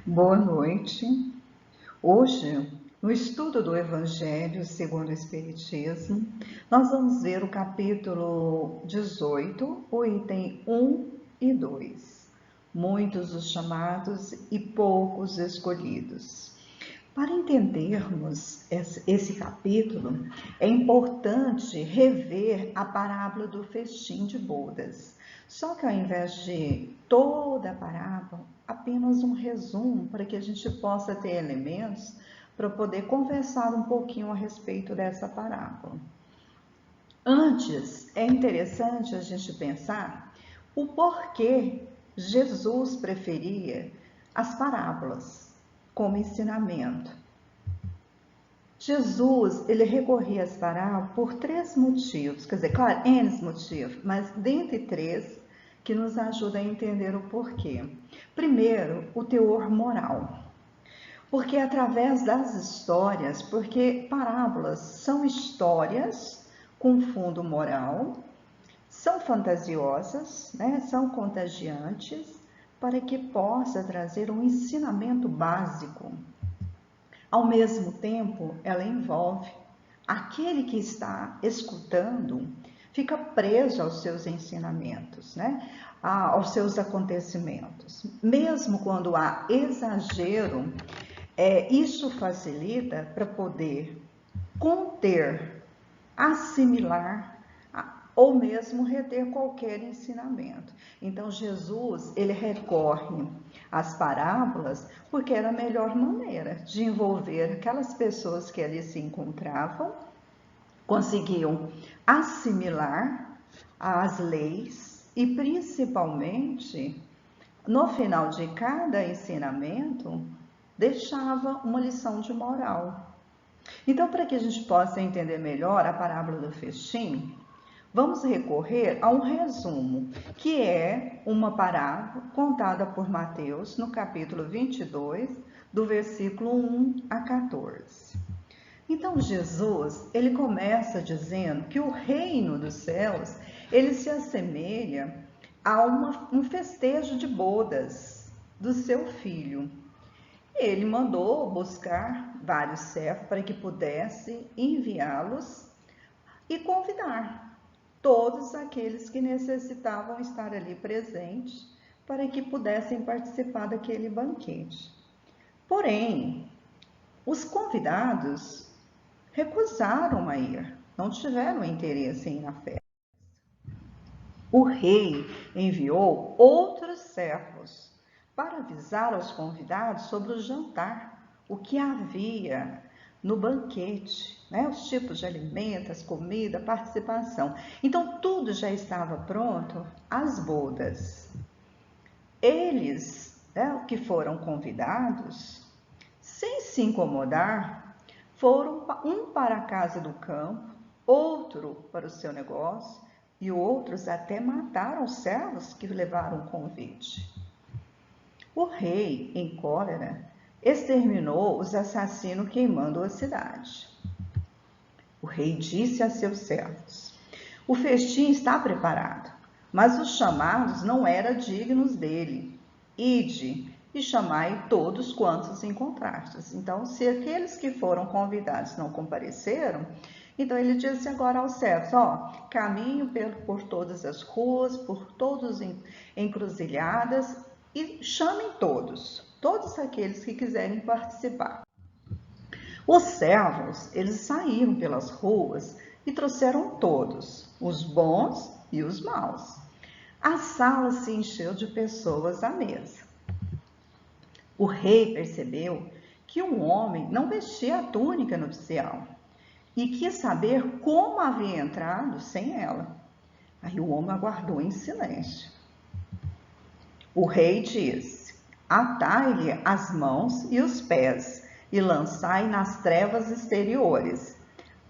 Boa noite. Hoje, no estudo do Evangelho segundo o Espiritismo, nós vamos ver o capítulo 18, o item 1 e 2. Muitos os chamados e poucos escolhidos. Para entendermos esse capítulo, é importante rever a parábola do festim de bodas. Só que ao invés de toda a parábola, apenas um resumo para que a gente possa ter elementos para poder conversar um pouquinho a respeito dessa parábola. Antes, é interessante a gente pensar o porquê Jesus preferia as parábolas como ensinamento. Jesus, ele recorria às parábolas por três motivos, quer dizer, claro, N motivos, mas dentre três que nos ajuda a entender o porquê. Primeiro, o teor moral. Porque através das histórias, porque parábolas são histórias com fundo moral, são fantasiosas, né? São contagiantes, para que possa trazer um ensinamento básico. Ao mesmo tempo, ela envolve aquele que está escutando, fica preso aos seus ensinamentos, né? Aos seus acontecimentos. Mesmo quando há exagero, isso facilita para poder conter, assimilar ou mesmo reter qualquer ensinamento. Então Jesus, ele recorre às parábolas porque era a melhor maneira de envolver aquelas pessoas que ali se encontravam, conseguiam assimilar as leis e principalmente no final de cada ensinamento deixava uma lição de moral. Então, para que a gente possa entender melhor a parábola do festim, vamos recorrer a um resumo, que é uma parábola contada por Mateus no capítulo 22, do versículo 1 a 14. Então, Jesus, ele começa dizendo que o reino dos céus, ele se assemelha a um festejo de bodas do seu filho. Ele mandou buscar vários servos para que pudesse enviá-los e convidar todos aqueles que necessitavam estar ali presentes para que pudessem participar daquele banquete. Porém, os convidados recusaram a ir, não tiveram interesse em ir na festa. O rei enviou outros servos para avisar aos convidados sobre o jantar, o que havia no banquete, né? Os tipos de alimentos, comida, participação. Então, tudo já estava pronto às bodas. Eles, né, que foram convidados, sem se incomodar, foram um para a casa do campo, outro para o seu negócio, e outros até mataram os servos que levaram o convite. O rei, em cólera, exterminou os assassinos queimando a cidade. O rei disse a seus servos: o festim está preparado, mas os chamados não eram dignos dele. Ide e chamai todos quantos encontrastes. Então, se aqueles que foram convidados não compareceram, então ele disse agora aos servos: caminho por todas as ruas, por todas as encruzilhadas e chamem todos aqueles que quiserem participar. Os servos, eles saíram pelas ruas e trouxeram todos, os bons e os maus. A sala se encheu de pessoas à mesa. O rei percebeu que um homem não vestia a túnica nupcial e quis saber como havia entrado sem ela. Aí o homem aguardou em silêncio. O rei disse: atai-lhe as mãos e os pés e lançai nas trevas exteriores.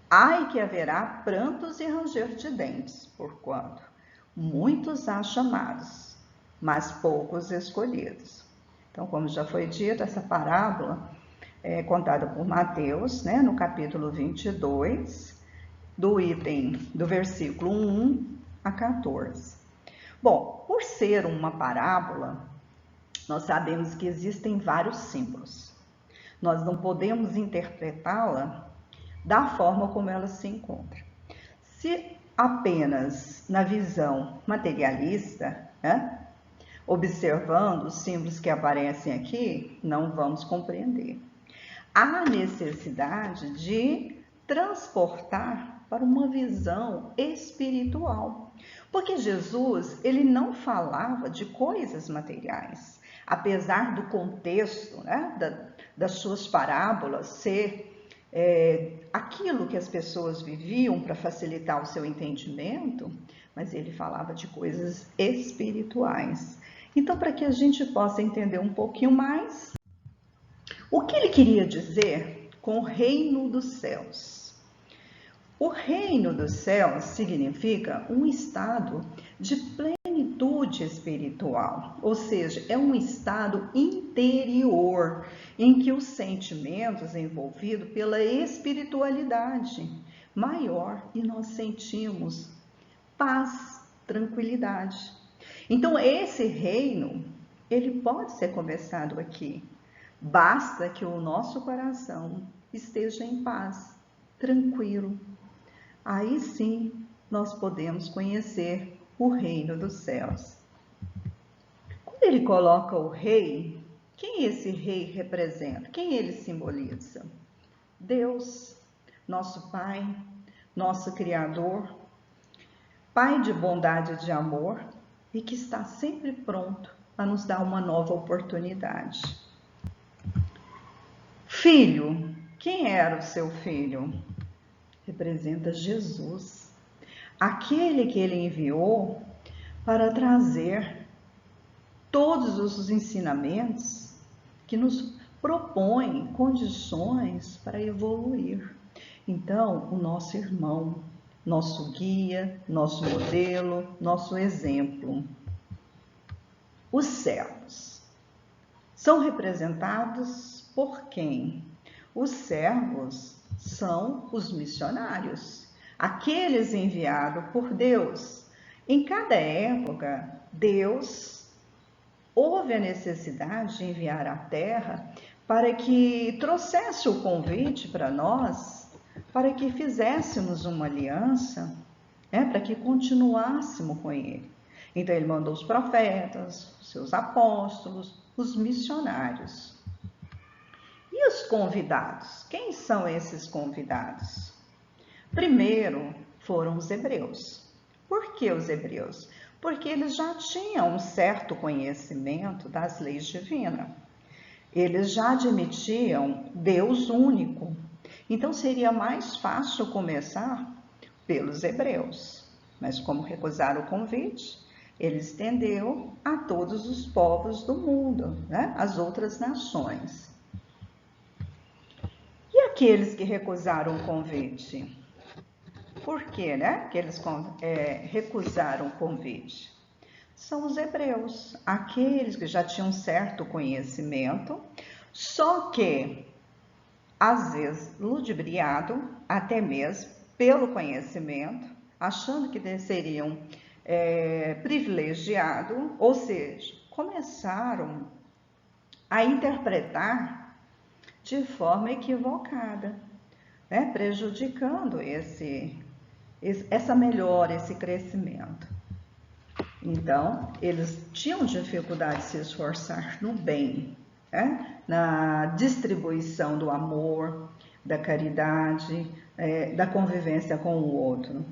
Ai que haverá prantos e ranger de dentes, porquanto muitos há chamados, mas poucos escolhidos. Então, como já foi dito, essa parábola é contada por Mateus, né, no capítulo 22, do versículo 1 a 14. Bom, por ser uma parábola, nós sabemos que existem vários símbolos. Nós não podemos interpretá-la da forma como ela se encontra. Se apenas na visão materialista, né, observando os símbolos que aparecem aqui, não vamos compreender. Há necessidade de transportar para uma visão espiritual. Porque Jesus, ele não falava de coisas materiais. Apesar do contexto, né, das suas parábolas ser aquilo que as pessoas viviam para facilitar o seu entendimento, mas ele falava de coisas espirituais. Então, para que a gente possa entender um pouquinho mais, o que ele queria dizer com o reino dos céus? O reino dos céus significa um estado de plenitude espiritual, ou seja, é um estado interior em que os sentimentos envolvidos pela espiritualidade maior e nós sentimos paz, tranquilidade. Então, esse reino, ele pode ser começado aqui. Basta que o nosso coração esteja em paz, tranquilo. Aí sim, nós podemos conhecer o reino dos céus. Quando ele coloca o rei, quem esse rei representa? Quem ele simboliza? Deus, nosso Pai, nosso Criador, Pai de bondade e de amor, e que está sempre pronto a nos dar uma nova oportunidade. Filho, quem era o seu filho? Representa Jesus, aquele que ele enviou para trazer todos os ensinamentos que nos propõem condições para evoluir. Então, o nosso irmão, nosso guia, nosso modelo, nosso exemplo. Os servos são representados por quem? Os servos são os missionários, aqueles enviados por Deus. Em cada época, Deus houve a necessidade de enviar à Terra para que trouxesse o convite para nós, para que fizéssemos uma aliança, para que continuássemos com Ele. Então, Ele mandou os profetas, os seus apóstolos, os missionários. E os convidados? Quem são esses convidados? Primeiro foram os hebreus. Por que os hebreus? Porque eles já tinham um certo conhecimento das leis divinas. Eles já admitiam Deus único. Então seria mais fácil começar pelos hebreus. Mas como recusaram o convite, ele estendeu a todos os povos do mundo, né? As outras nações. E aqueles que recusaram o convite? Por quê, né? Que eles recusaram o convite? São os hebreus, aqueles que já tinham certo conhecimento, só que, às vezes, ludibriado, até mesmo pelo conhecimento, achando que seriam privilegiados, ou seja, começaram a interpretar de forma equivocada, né? Prejudicando essa melhora, esse crescimento. Então, eles tinham dificuldade de se esforçar no bem, né? Na distribuição do amor, da caridade, da convivência com o outro.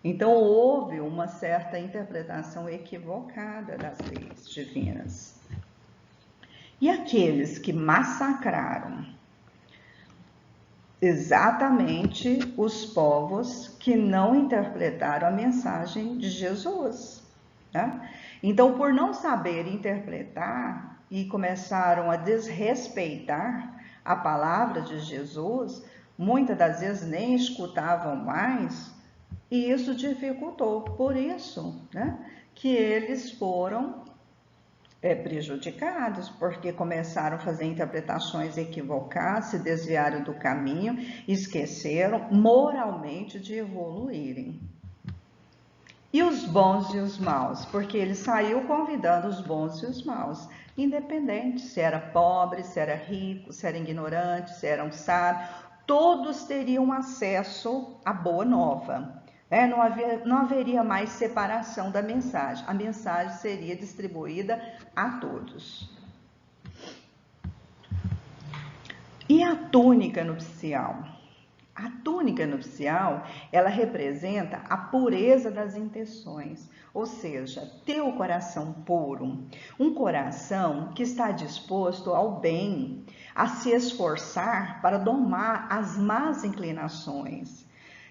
Então, houve uma certa interpretação equivocada das leis divinas. E aqueles que massacraram? Exatamente os povos que não interpretaram a mensagem de Jesus, né? Então, por não saber interpretar e começaram a desrespeitar a palavra de Jesus, muitas das vezes nem escutavam mais, e isso dificultou. Por isso, né, que eles foram prejudicados, porque começaram a fazer interpretações equivocadas, se desviaram do caminho, esqueceram moralmente de evoluírem. E os bons e os maus? Porque ele saiu convidando os bons e os maus. independente se era pobre, se era rico, se era ignorante, se era um sábio, todos teriam acesso à boa nova. Não haveria mais separação da mensagem, a mensagem seria distribuída a todos. E a túnica nupcial? A túnica nupcial, ela representa a pureza das intenções, ou seja, ter o coração puro, um coração que está disposto ao bem, a se esforçar para domar as más inclinações,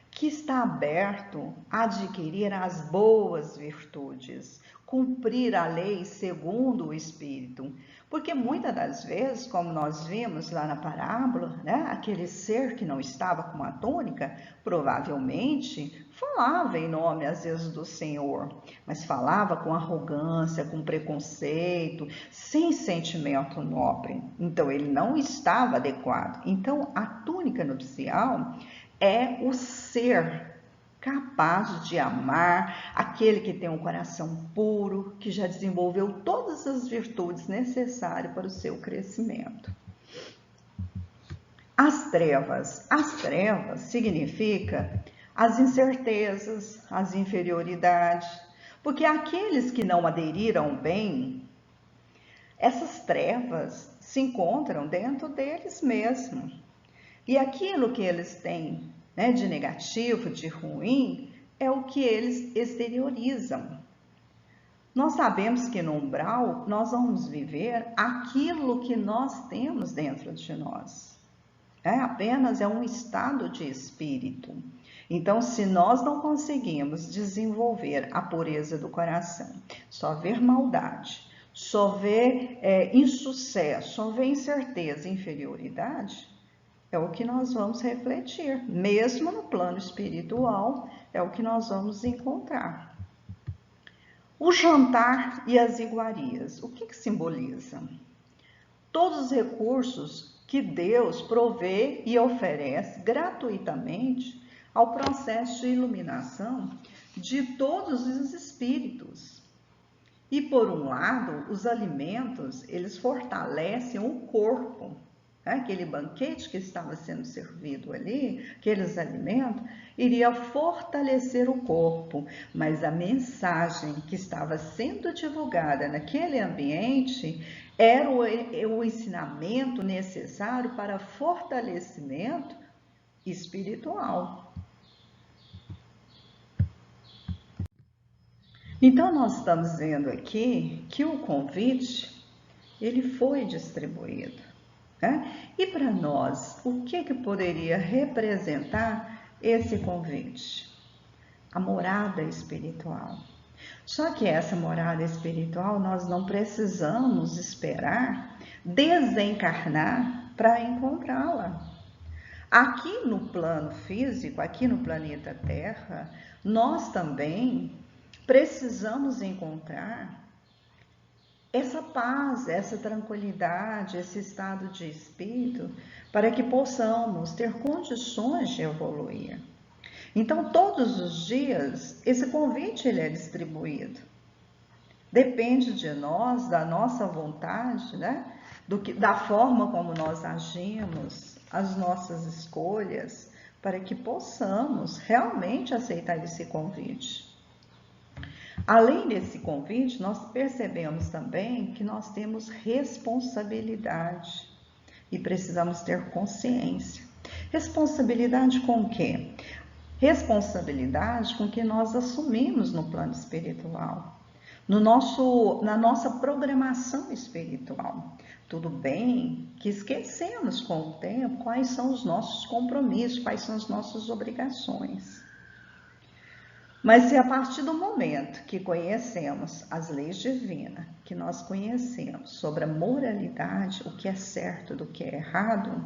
que está aberto a adquirir as boas virtudes, cumprir a lei segundo o Espírito. Porque muitas das vezes, como nós vimos lá na parábola, aquele ser que não estava com uma túnica, provavelmente falava em nome, às vezes, do Senhor, mas falava com arrogância, com preconceito, sem sentimento nobre. Então, ele não estava adequado. Então, a túnica nupcial é o ser capaz de amar, aquele que tem um coração puro, que já desenvolveu todas as virtudes necessárias para o seu crescimento. As trevas significa as incertezas, as inferioridades, porque aqueles que não aderiram bem, essas trevas se encontram dentro deles mesmos. E aquilo que eles têm, de negativo, de ruim, é o que eles exteriorizam. Nós sabemos que no umbral nós vamos viver aquilo que nós temos dentro de nós. Apenas é um estado de espírito. Então, se nós não conseguimos desenvolver a pureza do coração, só ver maldade, só ver insucesso, só ver incerteza e inferioridade, é o que nós vamos refletir, mesmo no plano espiritual, é o que nós vamos encontrar. O jantar e as iguarias, o que simboliza? Todos os recursos que Deus provê e oferece gratuitamente ao processo de iluminação de todos os espíritos. E por um lado, os alimentos, eles fortalecem o corpo. Aquele banquete que estava sendo servido ali, aqueles alimentos, iria fortalecer o corpo, mas a mensagem que estava sendo divulgada naquele ambiente era o ensinamento necessário para fortalecimento espiritual. Então, nós estamos vendo aqui que o convite, ele foi distribuído. E para nós, o que poderia representar esse convite? A morada espiritual. Só que essa morada espiritual nós não precisamos esperar desencarnar para encontrá-la. Aqui no plano físico, aqui no planeta Terra, nós também precisamos encontrar essa paz, essa tranquilidade, esse estado de espírito, para que possamos ter condições de evoluir. Então, todos os dias, esse convite ele é distribuído. Depende de nós, da nossa vontade, da forma como nós agimos, as nossas escolhas, para que possamos realmente aceitar esse convite. Além desse convite, nós percebemos também que nós temos responsabilidade e precisamos ter consciência. Responsabilidade com o quê? Responsabilidade com o que nós assumimos no plano espiritual, na nossa programação espiritual. Tudo bem que esquecemos com o tempo quais são os nossos compromissos, quais são as nossas obrigações. Mas se a partir do momento que conhecemos as leis divinas, que nós conhecemos sobre a moralidade, o que é certo do que é errado,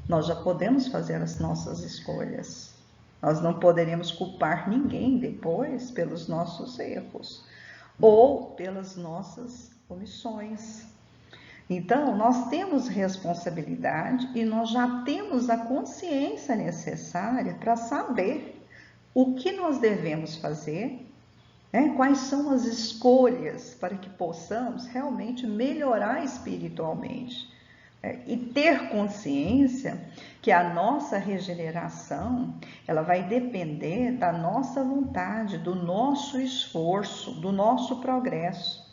nós já podemos fazer as nossas escolhas. Nós não poderemos culpar ninguém depois pelos nossos erros ou pelas nossas omissões. Então, nós temos responsabilidade e nós já temos a consciência necessária para saber o que nós devemos fazer, Quais são as escolhas para que possamos realmente melhorar espiritualmente. E ter consciência que a nossa regeneração, ela vai depender da nossa vontade, do nosso esforço, do nosso progresso.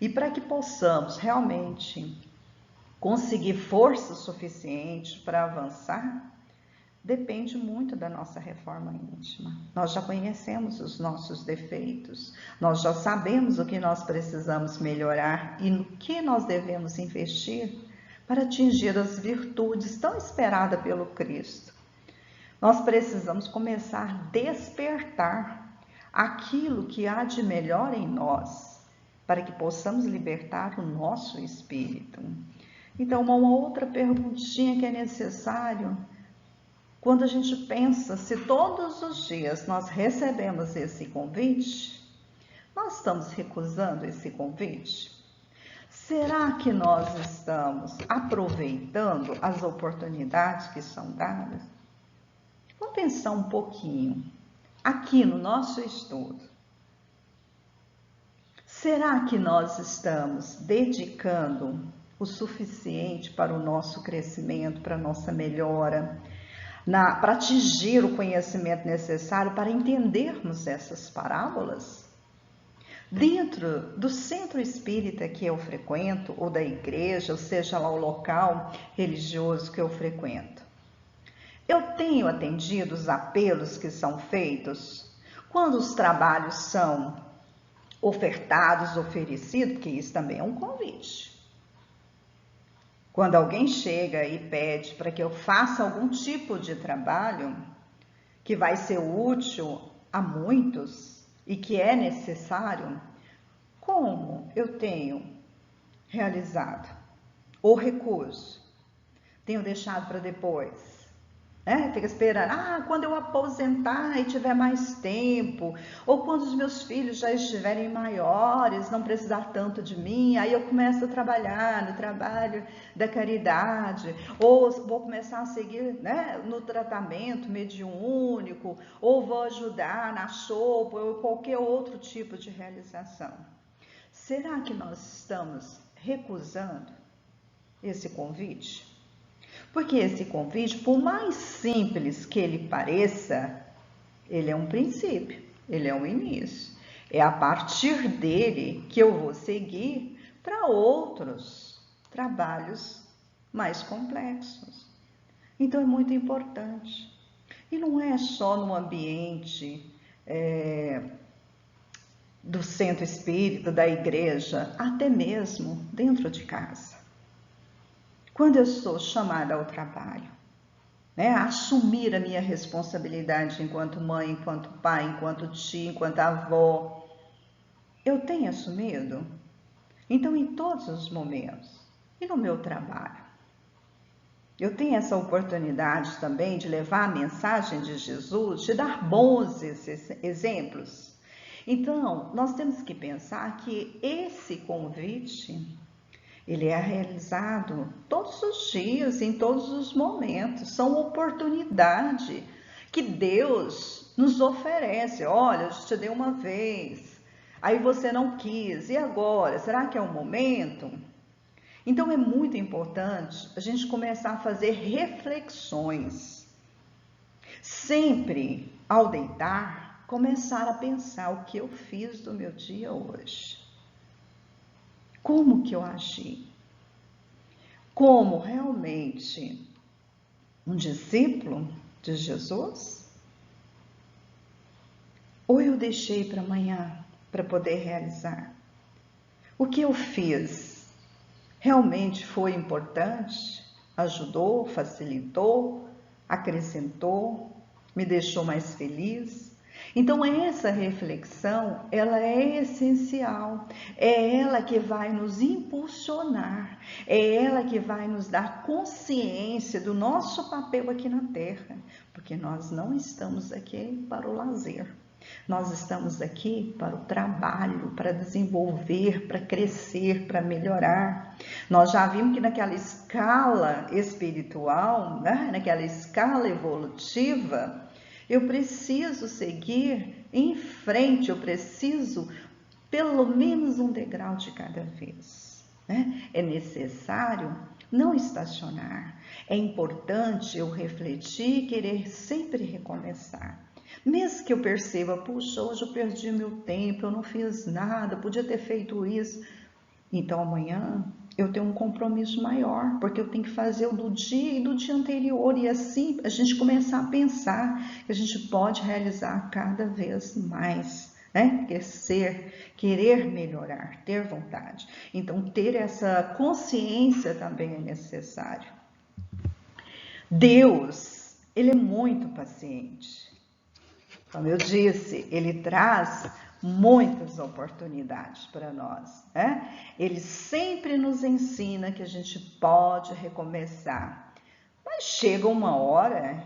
E para que possamos realmente conseguir força suficiente para avançar, depende muito da nossa reforma íntima. Nós já conhecemos os nossos defeitos, nós já sabemos o que nós precisamos melhorar e no que nós devemos investir para atingir as virtudes tão esperadas pelo Cristo. Nós precisamos começar a despertar aquilo que há de melhor em nós, para que possamos libertar o nosso espírito. Então, uma outra perguntinha que é necessário, quando a gente pensa se todos os dias nós recebemos esse convite, nós estamos recusando esse convite? Será que nós estamos aproveitando as oportunidades que são dadas? Vamos pensar um pouquinho aqui no nosso estudo. Será que nós estamos dedicando o suficiente para o nosso crescimento, para a nossa melhora, para atingir o conhecimento necessário para entendermos essas parábolas? Dentro do centro espírita que eu frequento, ou da igreja, ou seja lá o local religioso que eu frequento, eu tenho atendido os apelos que são feitos quando os trabalhos são ofertados, oferecidos, porque isso também é um convite. Quando alguém chega e pede para que eu faça algum tipo de trabalho que vai ser útil a muitos e que é necessário, como eu tenho realizado? Ou recuso? Tenho deixado para depois? Fica esperando, quando eu aposentar e tiver mais tempo, ou quando os meus filhos já estiverem maiores, não precisar tanto de mim, aí eu começo a trabalhar no trabalho da caridade, ou vou começar a seguir no tratamento mediúnico, ou vou ajudar na sopa, ou qualquer outro tipo de realização. Será que nós estamos recusando esse convite? Porque esse convite, por mais simples que ele pareça, ele é um princípio, ele é um início. É a partir dele que eu vou seguir para outros trabalhos mais complexos. Então é muito importante. E não é só no ambiente do centro espírita, da igreja, até mesmo dentro de casa. Quando eu sou chamada ao trabalho, a assumir a minha responsabilidade enquanto mãe, enquanto pai, enquanto tia, enquanto avó, eu tenho assumido? Então, em todos os momentos, e no meu trabalho, eu tenho essa oportunidade também de levar a mensagem de Jesus, de dar bons exemplos. Então, nós temos que pensar que esse convite, ele é realizado todos os dias, em todos os momentos. São oportunidades que Deus nos oferece. Olha, eu te dei uma vez, aí você não quis, e agora? Será que é o momento? Então é muito importante a gente começar a fazer reflexões. Sempre ao deitar, começar a pensar o que eu fiz do meu dia hoje. Como que eu agi? Como realmente um discípulo de Jesus? Ou eu deixei para amanhã para poder realizar? O que eu fiz realmente foi importante? Ajudou, facilitou, acrescentou, me deixou mais feliz? Então essa reflexão, ela é essencial, é ela que vai nos impulsionar, é ela que vai nos dar consciência do nosso papel aqui na Terra, porque nós não estamos aqui para o lazer, nós estamos aqui para o trabalho, para desenvolver, para crescer, para melhorar. Nós já vimos que naquela escala espiritual, naquela escala evolutiva, eu preciso seguir em frente, eu preciso pelo menos um degrau de cada vez, né? É necessário não estacionar. É importante eu refletir e querer sempre recomeçar. Mesmo que eu perceba, puxa, hoje eu perdi meu tempo, eu não fiz nada, podia ter feito isso. Então amanhã eu tenho um compromisso maior, porque eu tenho que fazer o do dia e do dia anterior, e assim a gente começar a pensar que a gente pode realizar cada vez mais, né? Querer melhorar, ter vontade. Então ter essa consciência também é necessário. Deus, ele é muito paciente. Como eu disse, ele traz muitas oportunidades para nós, né? Ele sempre nos ensina que a gente pode recomeçar. Mas chega uma hora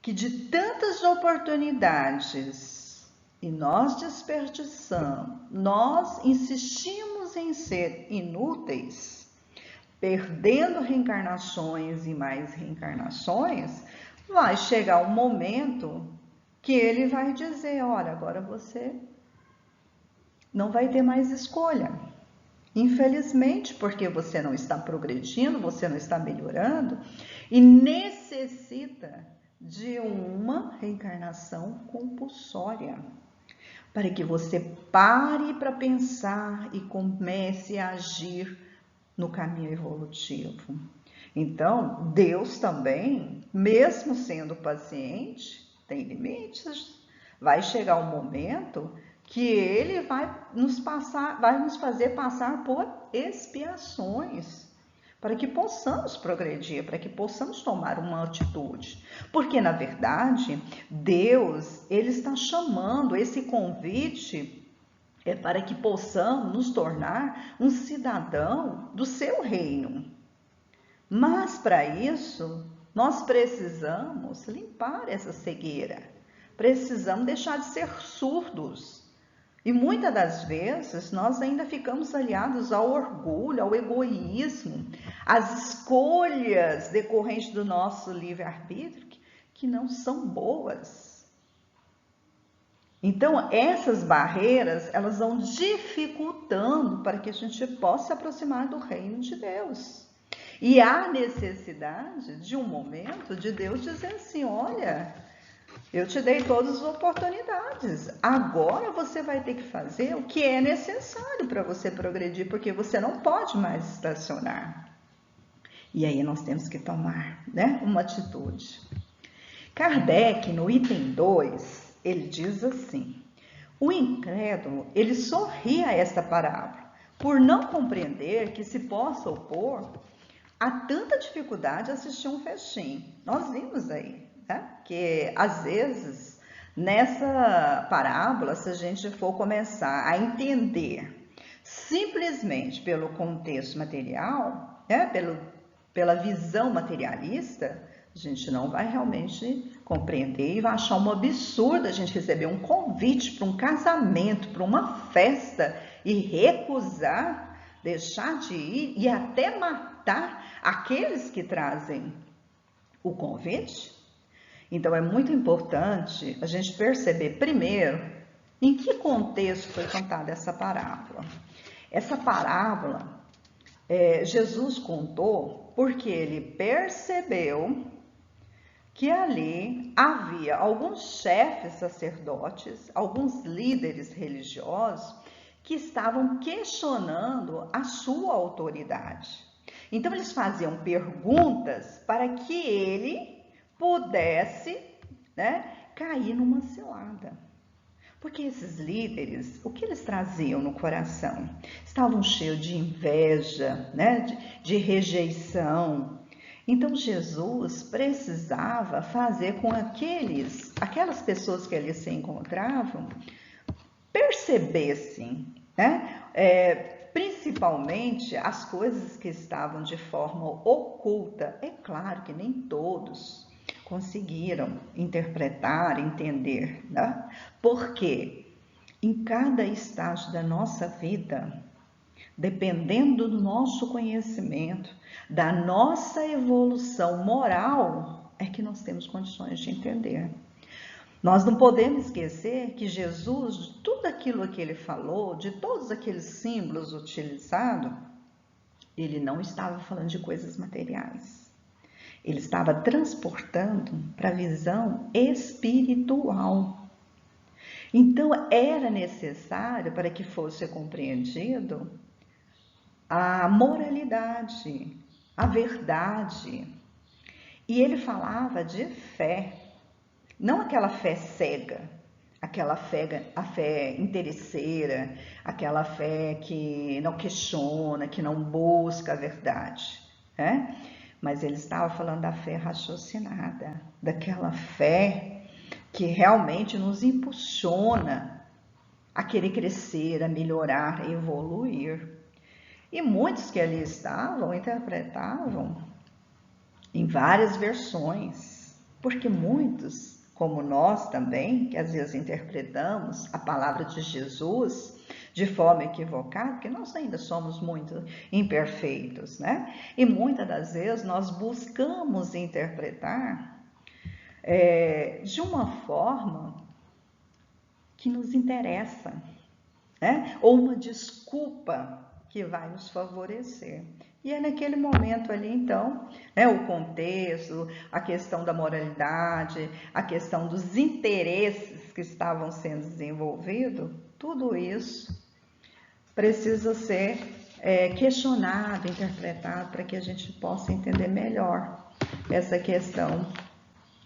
que de tantas oportunidades e nós desperdiçamos, nós insistimos em ser inúteis, perdendo reencarnações e mais reencarnações, vai chegar um momento que ele vai dizer, olha, agora você não vai ter mais escolha. Infelizmente, porque você não está progredindo, você não está melhorando e necessita de uma reencarnação compulsória, para que você pare para pensar e comece a agir no caminho evolutivo. Então, Deus também, mesmo sendo paciente, tem limites. Vai chegar um momento que ele vai nos fazer passar por expiações, para que possamos progredir, para que possamos tomar uma atitude. Porque, na verdade, Deus, ele está chamando, esse convite é para que possamos nos tornar um cidadão do seu reino. Mas, para isso, nós precisamos limpar essa cegueira. Precisamos deixar de ser surdos. E muitas das vezes nós ainda ficamos aliados ao orgulho, ao egoísmo, às escolhas decorrentes do nosso livre-arbítrio que não são boas. Então, essas barreiras, elas vão dificultando para que a gente possa se aproximar do reino de Deus. E há necessidade de um momento de Deus dizer assim, olha, eu te dei todas as oportunidades, agora você vai ter que fazer o que é necessário para você progredir, porque você não pode mais estacionar. E aí nós temos que tomar, né, uma atitude. Kardec, no item 2, ele diz assim, o incrédulo, ele sorri a esta parábola, por não compreender que se possa opor a tanta dificuldade de assistir um festim. Nós vimos aí, né? Que às vezes nessa parábola, se a gente for começar a entender simplesmente pelo contexto material, né? Pela visão materialista, a gente não vai realmente compreender e vai achar um absurdo a gente receber um convite para um casamento, para uma festa e recusar, deixar de ir e até matar aqueles que trazem o convite. Então é muito importante a gente perceber primeiro em que contexto foi contada essa parábola. Essa parábola Jesus contou porque ele percebeu que ali havia alguns chefes sacerdotes, alguns líderes religiosos que estavam questionando a sua autoridade. Então eles faziam perguntas para que ele pudesse, né, cair numa cilada. Porque esses líderes, o que eles traziam no coração? Estavam cheios de inveja, né, de rejeição. Então Jesus precisava fazer com aquelas pessoas que ali se encontravam percebessem, né, principalmente as coisas que estavam de forma oculta. É claro que nem todos conseguiram interpretar, entender, né? Porque em cada estágio da nossa vida, dependendo do nosso conhecimento, da nossa evolução moral, é que nós temos condições de entender. Nós não podemos esquecer que Jesus, de tudo aquilo que ele falou, de todos aqueles símbolos utilizados, ele não estava falando de coisas materiais. Ele estava transportando para a visão espiritual. Então, era necessário, para que fosse compreendido, a moralidade, a verdade. E ele falava de fé, não aquela fé cega, aquela fé, a fé interesseira, aquela fé que não questiona, que não busca a verdade, né? Mas ele estava falando da fé raciocinada, daquela fé que realmente nos impulsiona a querer crescer, a melhorar, a evoluir. E muitos que ali estavam interpretavam em várias versões, porque muitos, como nós também, que às vezes interpretamos a palavra de Jesus de forma equivocada, porque nós ainda somos muito imperfeitos, né? E muitas das vezes nós buscamos interpretar de uma forma que nos interessa, né? Ou uma desculpa que vai nos favorecer. E é naquele momento ali, então, né, o contexto, a questão da moralidade, a questão dos interesses que estavam sendo desenvolvidos, tudo isso precisa ser questionado, interpretado, para que a gente possa entender melhor essa questão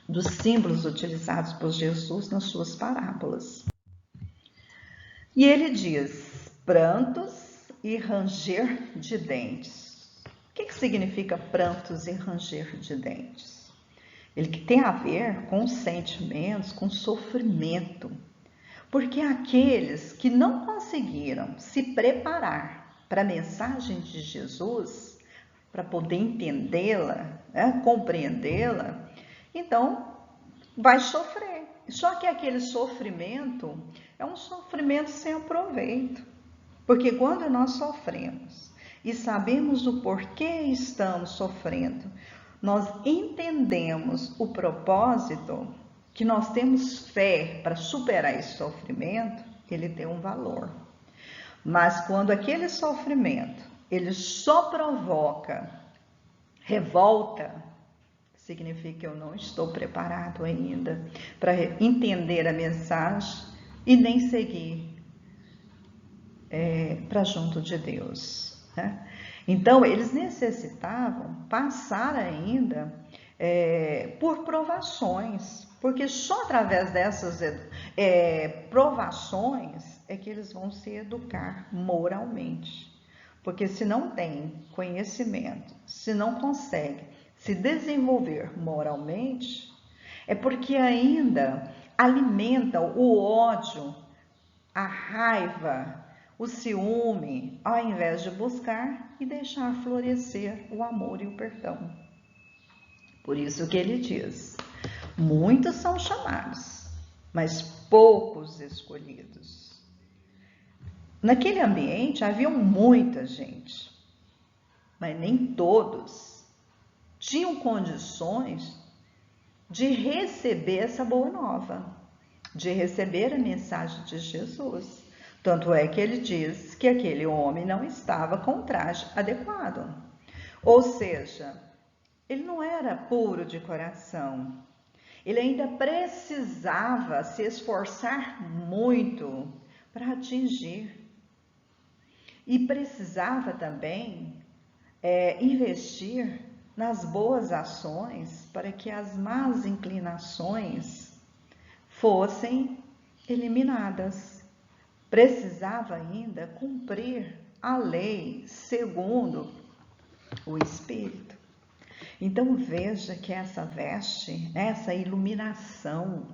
dos símbolos utilizados por Jesus nas suas parábolas. E ele diz: prantos e ranger de dentes. O que significa prantos e ranger de dentes? Ele que tem a ver com sentimentos, com sofrimento. Porque aqueles que não conseguiram se preparar para a mensagem de Jesus, para poder entendê-la, né, compreendê-la, então vai sofrer. Só que aquele sofrimento é um sofrimento sem proveito. Porque quando nós sofremos e sabemos o porquê estamos sofrendo, nós entendemos o propósito, que nós temos fé para superar esse sofrimento, ele tem um valor. Mas quando aquele sofrimento, ele só provoca revolta, significa que eu não estou preparado ainda para entender a mensagem e nem seguir para junto de Deus, né? Então, eles necessitavam passar ainda por provações, porque só através dessas provações é que eles vão se educar moralmente. Porque se não tem conhecimento, se não consegue se desenvolver moralmente, é porque ainda alimenta o ódio, a raiva, o ciúme, ao invés de buscar e deixar florescer o amor e o perdão. Por isso que ele diz: muitos são chamados, mas poucos escolhidos. Naquele ambiente havia muita gente, mas nem todos tinham condições de receber essa boa nova, de receber a mensagem de Jesus. Tanto é que ele diz que aquele homem não estava com traje adequado. Ou seja, ele não era puro de coração. Ele ainda precisava se esforçar muito para atingir. E precisava também investir nas boas ações para que as más inclinações fossem eliminadas. Precisava ainda cumprir a lei segundo o Espírito. Então veja que essa veste, essa iluminação,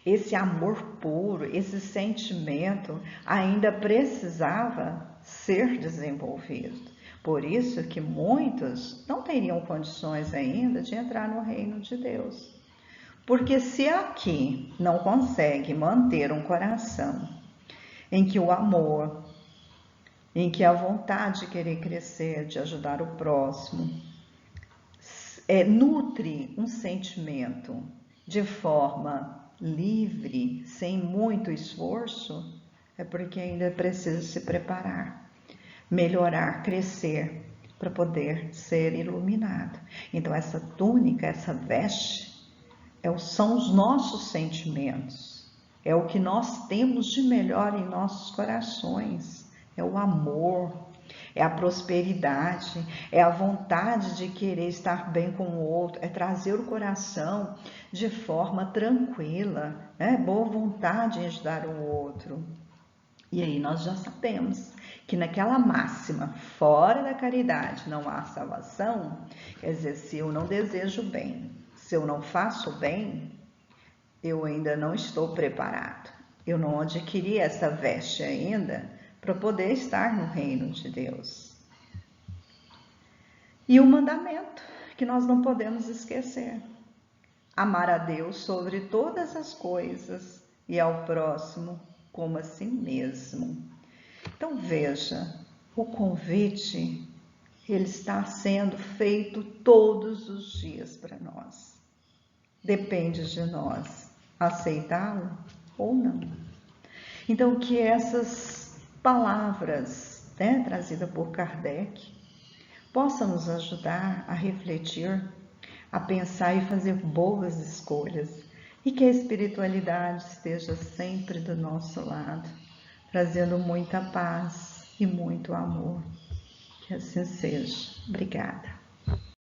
esse amor puro, esse sentimento ainda precisava ser desenvolvido. Por isso que muitos não teriam condições ainda de entrar no reino de Deus. Porque se aqui não consegue manter um coração em que o amor, em que a vontade de querer crescer, de ajudar o próximo, nutre um sentimento de forma livre, sem muito esforço, é porque ainda precisa se preparar, melhorar, crescer, para poder ser iluminado. Então, essa túnica, essa veste, são os nossos sentimentos, é o que nós temos de melhor em nossos corações, é o amor, é a prosperidade, é a vontade de querer estar bem com o outro, é trazer o coração de forma tranquila, boa vontade em ajudar o outro. E aí nós já sabemos que naquela máxima, fora da caridade não há salvação, quer dizer, se eu não desejo bem, se eu não faço bem, eu ainda não estou preparado. Eu não adquiri essa veste ainda para poder estar no reino de Deus. E o mandamento que nós não podemos esquecer: amar a Deus sobre todas as coisas e ao próximo como a si mesmo. Então veja, o convite, ele está sendo feito todos os dias para nós. Depende de nós aceitá-lo ou não. Então que essas palavras, trazidas por Kardec, possam nos ajudar a refletir, a pensar e fazer boas escolhas, e que a espiritualidade esteja sempre do nosso lado, trazendo muita paz e muito amor. Que assim seja. Obrigada.